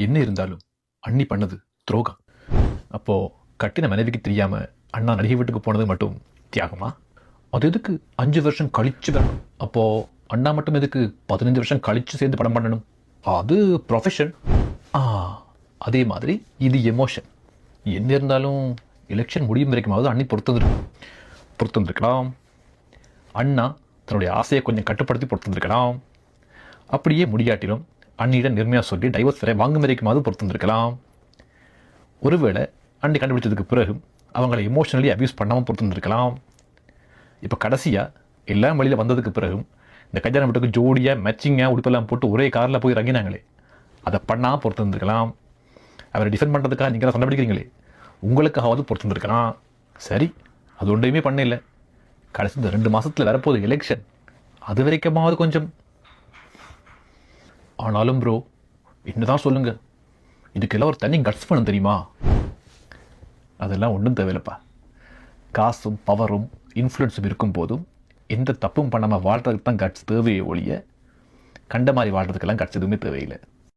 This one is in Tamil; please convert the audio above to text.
என்ன இருந்தாலும் அண்ணி பண்ணது துரோகம். அப்போ கட்டின மனைவிக்கு தெரியாம அண்ணா நடிகை வீட்டுக்கு போனது மட்டும் தியாகமா? அது எதுக்கு 5 வருஷம் கழிச்சு வரணும்? அப்போ அண்ணா மட்டும் எதுக்கு 15 வருஷம் கழிச்சு சேர்ந்து படம் பண்ணணும்? அது ப்ரொஃபஷன். அதே மாதிரி இது எமோஷன். என்ன இருந்தாலும் எலெக்ஷன் முடியும் வரைக்குமாவது அண்ணி பொறுத்திருக்கலாம். அண்ணா தன்னுடைய ஆசையை கொஞ்சம் கட்டுப்படுத்தி பொறுத்திருக்கலாம். அப்படியே முடியாட்டிலும் அண்ணியிடம் நேர்மையாக சொல்லி டைவர்ஸ் வரை வாங்கும் வரைக்குமாவது பொறுத்திருக்கலாம். ஒருவேளை அண்ணி கண்டுபிடிச்சதுக்கு பிறகு அவங்களை எமோஷனலி அப்யூஸ் பண்ணாமல் பொறுத்திருக்கலாம். இப்போ கடைசியாக எல்லாம் வழியில் வந்ததுக்கு பிறகு இந்த கல்யாண வீட்டுக்கு ஜோடியாக மேட்சிங்காக உடுப்பெல்லாம் போட்டு ஒரே காரில் போய் இறங்கினாங்களே, அதை பண்ணாமல் பொறுத்திருக்கலாம். அவரை டிஃபெண்ட் பண்ணுறதுக்காக நீங்கள் சண்டை பிடிக்கிறீங்களே, உங்களுக்காவது பொறுத்திருக்கலாம். சரி, அது ஒன்றையுமே பண்ண இல்லை. கடைசி இந்த 2 மாதத்தில் வரப்போகுது எலெக்ஷன், அது வரைக்குமாவது கொஞ்சம். ஆனாலும் ப்ரோ, என்னதான் சொல்லுங்க, இதுக்கெல்லாம் ஒரு தனி கட்ஸ் பண்ண தெரியுமா? அதெல்லாம் ஒன்றும் தேவையில்லைப்பா. காசும் பவரும் இன்ஃப்ளூயன்ஸும் இருக்கும் போதும் எந்த தப்பும் பண்ணாமல் வாழ்கிறதுக்கு தான் கட்ஸ் தேவையே ஒழிய கண்ட மாதிரி வாழ்கிறதுக்கெல்லாம் கட்ஸ் எதுவுமே தேவையில்லை.